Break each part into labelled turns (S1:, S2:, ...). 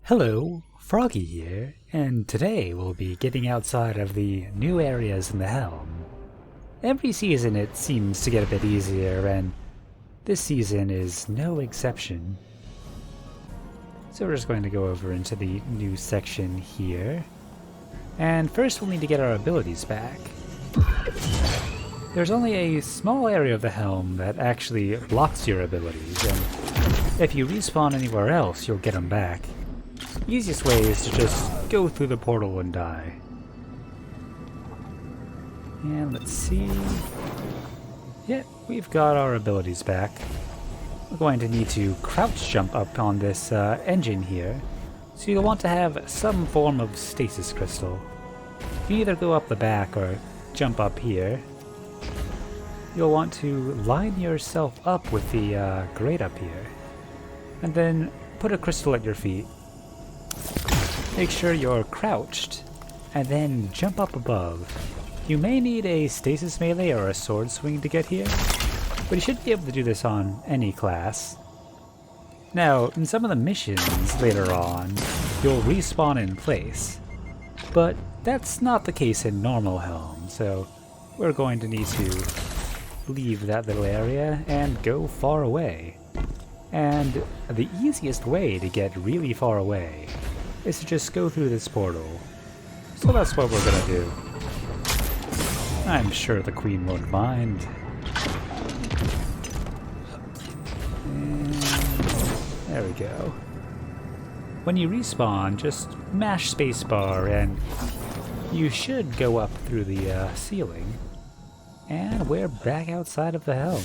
S1: Hello, Froggy here, and today we'll be getting outside of the new areas in the Helm. Every season it seems to get a bit easier, and this season is no exception. So we're just going to go over into the new section here. And first we'll need to get our abilities back. There's only a small area of the Helm that actually blocks your abilities, and if you respawn anywhere else, you'll get them back. Easiest way is to just go through the portal and die. And let's see. Yeah, we've got our abilities back. We're going to need to crouch jump up on this engine here. So you'll want to have some form of stasis crystal. You either go up the back or jump up here. You'll want to line yourself up with the grate up here. And then put a crystal at your feet. Make sure you're crouched, and then jump up above. You may need a stasis melee or a sword swing to get here, but you should be able to do this on any class. Now, in some of the missions later on, you'll respawn in place, but that's not the case in normal Helm, so we're going to need to leave that little area and go far away. And the easiest way to get really far away is to just go through this portal. So that's what we're gonna do. I'm sure the Queen won't mind. And there we go. When you respawn, just mash spacebar and you should go up through the ceiling. And we're back outside of the Helm.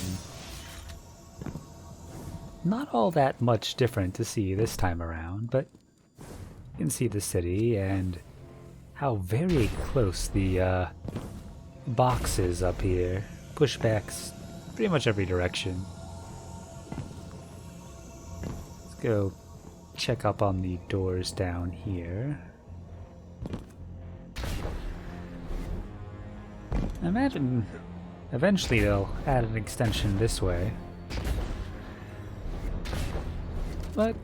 S1: Not all that much different to see this time around, but you can see the city and how very close the box is up here. Pushbacks pretty much every direction. Let's go check up on the doors down here. I imagine eventually they'll add an extension this way. But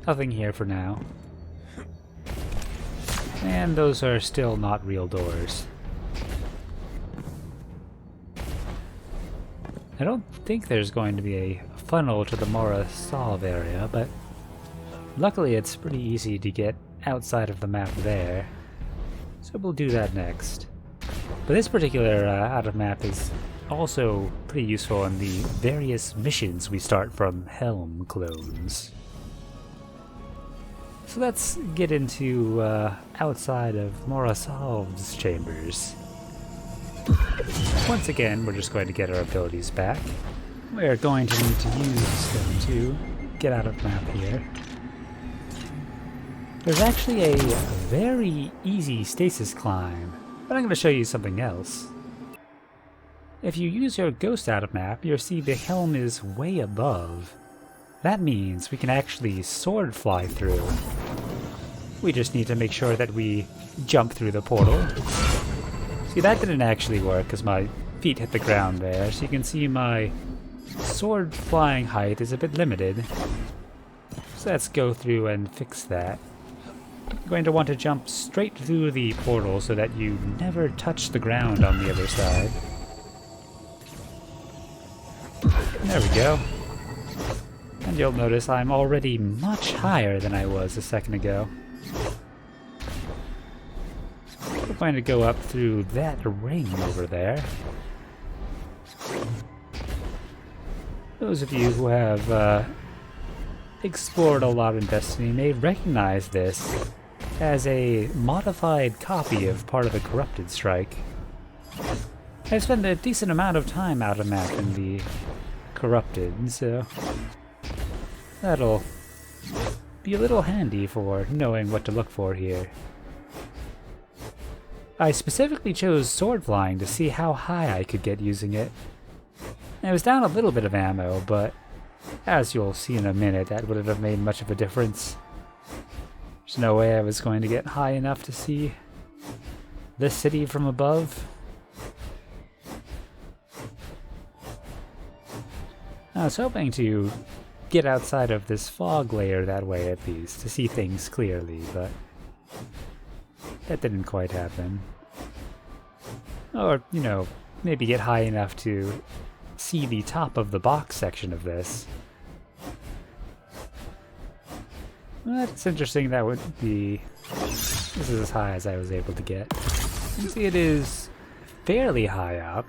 S1: nothing here for now. And those are still not real doors. I don't think there's going to be a funnel to the Mora Solve area, but luckily it's pretty easy to get outside of the map there. So we'll do that next. But this particular out of map is also pretty useful in the various missions we start from HELM clones. So let's get into outside of Mora Solve's chambers. Once again, we're just going to get our abilities back. We're going to need to use them to get out of map here. There's actually a very easy stasis climb, but I'm going to show you something else. If you use your ghost out of map, you'll see the Helm is way above. That means we can actually sword fly through. We just need to make sure that we jump through the portal. See, that didn't actually work because my feet hit the ground there, so you can see my sword flying height is a bit limited. So let's go through and fix that. You're going to want to jump straight through the portal so that you never touch the ground on the other side. There we go. And you'll notice I'm already much higher than I was a second ago. We're going to go up through that ring over there. Those of you who have explored a lot in Destiny may recognize this as a modified copy of part of the Corrupted Strike. I spent a decent amount of time out of map in the Corrupted, so that'll be a little handy for knowing what to look for here. I specifically chose sword flying to see how high I could get using it. I was down a little bit of ammo, but as you'll see in a minute, that wouldn't have made much of a difference. There's no way I was going to get high enough to see this city from above. I was hoping to get outside of this fog layer that way at least, to see things clearly, but that didn't quite happen. Or, you know, maybe get high enough to see the top of the box section of this. Well, that's interesting. That would be... This is as high as I was able to get. You can see it is fairly high up.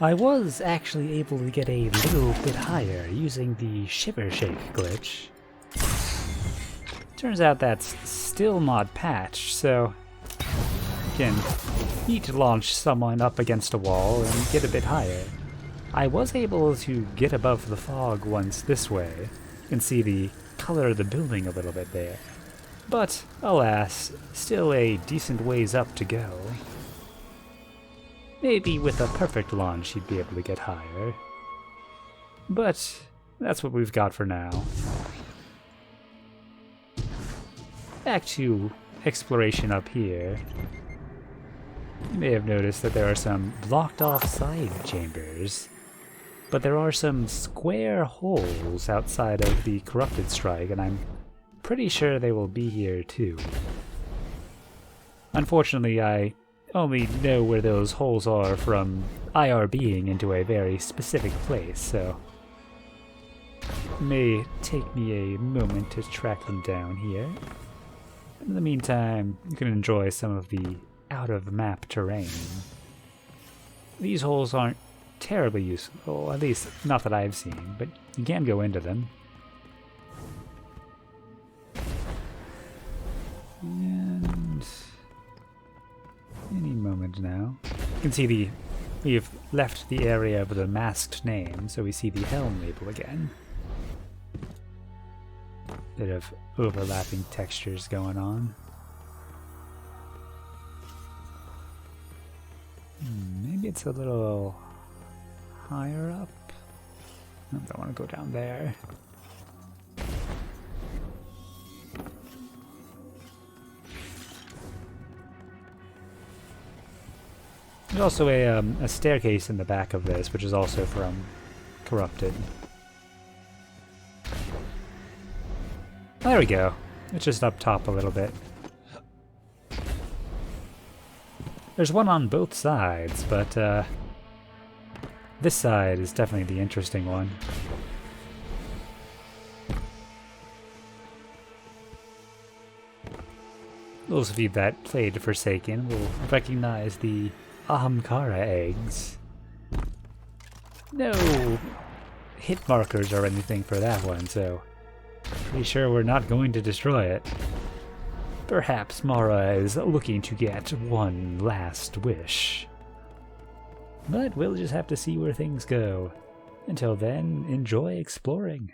S1: I was actually able to get a little bit higher using the Shiver Shake glitch. Turns out that's still not patched, so you can need to launch someone up against a wall and get a bit higher. I was able to get above the fog once this way. You can see the color of the building a little bit there. But, alas, still a decent ways up to go. Maybe with a perfect launch you'd be able to get higher. But that's what we've got for now. Back to exploration up here. You may have noticed that there are some blocked off side chambers, but there are some square holes outside of the Corrupted Strike, and I'm pretty sure they will be here too. Unfortunately, I only know where those holes are from IRBing into a very specific place, so it may take me a moment to track them down here. In the meantime, you can enjoy some of the out-of-map terrain. These holes aren't terribly useful, at least not that I've seen, but you can go into them. And any moment now. You can see we've left the area of the masked name, so we see the HELM label again. Bit of overlapping textures going on. Maybe it's a little higher up. I don't want to go down there. There's also a staircase in the back of this, which is also from Corrupted. There we go. It's just up top a little bit. There's one on both sides, but this side is definitely the interesting one. Those of you that played Forsaken will recognize the Ahamkara eggs. No hit markers or anything for that one, so pretty sure we're not going to destroy it. Perhaps Mara is looking to get one last wish. But we'll just have to see where things go. Until then, enjoy exploring.